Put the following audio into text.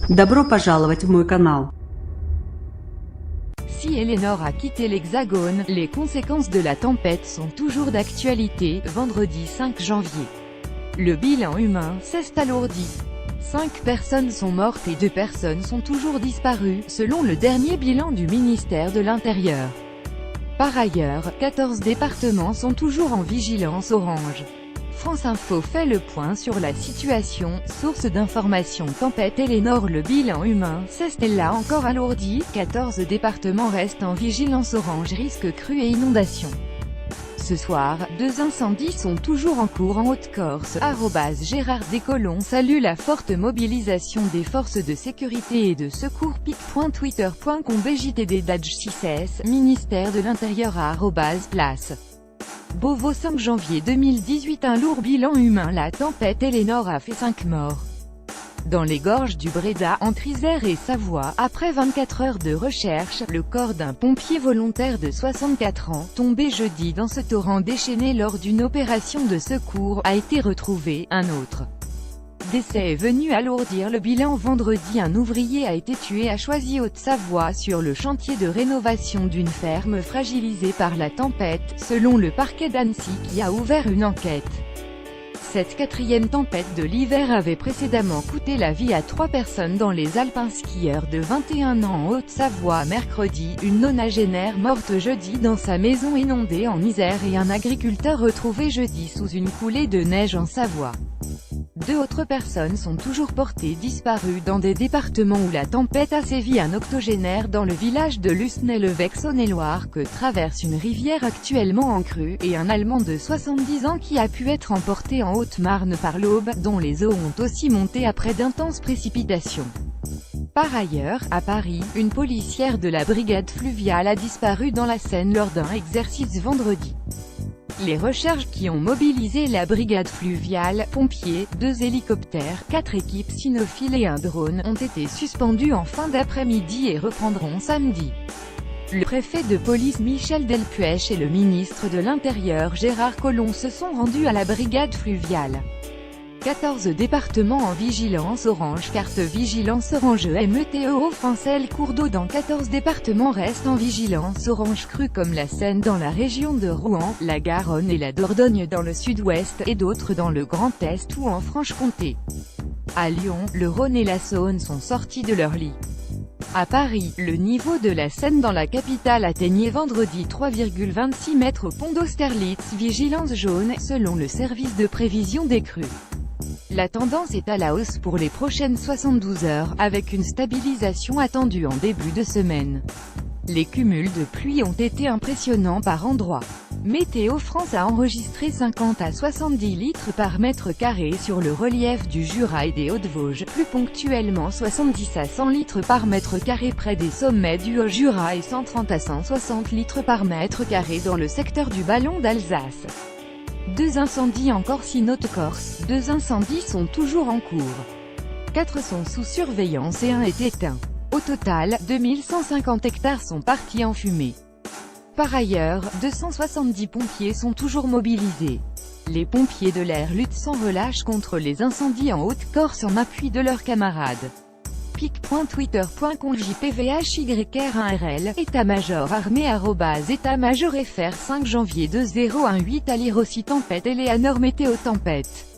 Добро пожаловать в мой канал. Si Eleanor a quitté l'Hexagone, les conséquences de la tempête sont toujours d'actualité. Vendredi 5 janvier. Le bilan humain s'est alourdi. 5 personnes sont mortes et 2 personnes sont toujours disparues, selon le dernier bilan du ministère de l'Intérieur. Par ailleurs, 14 départements sont toujours en vigilance orange. France Info fait le point sur la situation. Source d'information tempête Eleanor. Le bilan humain s'est là encore alourdi. 14 départements restent en vigilance orange risque crue et inondation. Ce soir, 2 incendies sont toujours en cours en Haute-Corse. Gérard Descolons salue la forte mobilisation des forces de sécurité et de secours. pic.twitter.com BJTD Dadj 6S, ministère de l'Intérieur à @place. Beauvau 5 janvier 2018. Un lourd bilan humain. La tempête Eleanor a fait 5 morts dans les gorges du Bréda, entre Isère et Savoie. Après 24 heures de recherche, le corps d'un pompier volontaire de 64 ans, tombé jeudi dans ce torrent déchaîné lors d'une opération de secours, a été retrouvé. Un autre décès est venu alourdir le bilan. Vendredi, un ouvrier a été tué à Choisy, Haute-Savoie, sur le chantier de rénovation d'une ferme fragilisée par la tempête, selon le parquet d'Annecy qui a ouvert une enquête. Cette 4e tempête de l'hiver avait précédemment coûté la vie à 3 personnes dans les Alpes. Un skieur de 21 ans en Haute-Savoie mercredi, une nonagénaire morte jeudi dans sa maison inondée en Isère et un agriculteur retrouvé jeudi sous une coulée de neige en Savoie. 2 autres personnes sont toujours portées disparues dans des départements où la tempête a sévi. Un octogénaire dans le village de Lusnay-l'Évêque, Saône-et-Loire, que traverse une rivière actuellement en crue, et un Allemand de 70 ans qui a pu être emporté en Haute-Marne par l'Aube, dont les eaux ont aussi monté après d'intenses précipitations. Par ailleurs, à Paris, une policière de la brigade fluviale a disparu dans la Seine lors d'un exercice vendredi. Les recherches qui ont mobilisé la brigade fluviale, pompiers, 2 hélicoptères, 4 équipes cynophiles et un drone, ont été suspendues en fin d'après-midi et reprendront samedi. Le préfet de police Michel Delpuech et le ministre de l'Intérieur Gérard Collomb se sont rendus à la brigade fluviale. 14 départements en vigilance orange. Carte vigilance orange Météo France. Le cours d'eau dans 14 départements restent en vigilance orange crue, comme la Seine dans la région de Rouen, la Garonne et la Dordogne dans le sud-ouest, et d'autres dans le Grand Est ou en Franche-Comté. À Lyon, le Rhône et la Saône sont sortis de leur lit. À Paris, le niveau de la Seine dans la capitale atteignait vendredi 3,26 mètres au pont d'Austerlitz. Vigilance jaune, selon le service de prévision des crues. La tendance est à la hausse pour les prochaines 72 heures, avec une stabilisation attendue en début de semaine. Les cumuls de pluie ont été impressionnants par endroits. Météo France a enregistré 50 à 70 litres par mètre carré sur le relief du Jura et des Hautes-Vosges, plus ponctuellement 70 à 100 litres par mètre carré près des sommets du Haut-Jura et 130 à 160 litres par mètre carré dans le secteur du Ballon d'Alsace. 2 incendies en Corse. Haute-Corse. 2 incendies sont toujours en cours. 4 sont sous surveillance et 1 est éteint. Au total, 2150 hectares sont partis en fumée. Par ailleurs, 270 pompiers sont toujours mobilisés. Les pompiers de l'air luttent sans relâche contre les incendies en Haute-Corse en appui de leurs camarades. pic.twitter.com JPVHYR1RL, état-major armé @état-major FR 5 janvier 2018. À lire aussi tempête Eleanor. Météo tempête.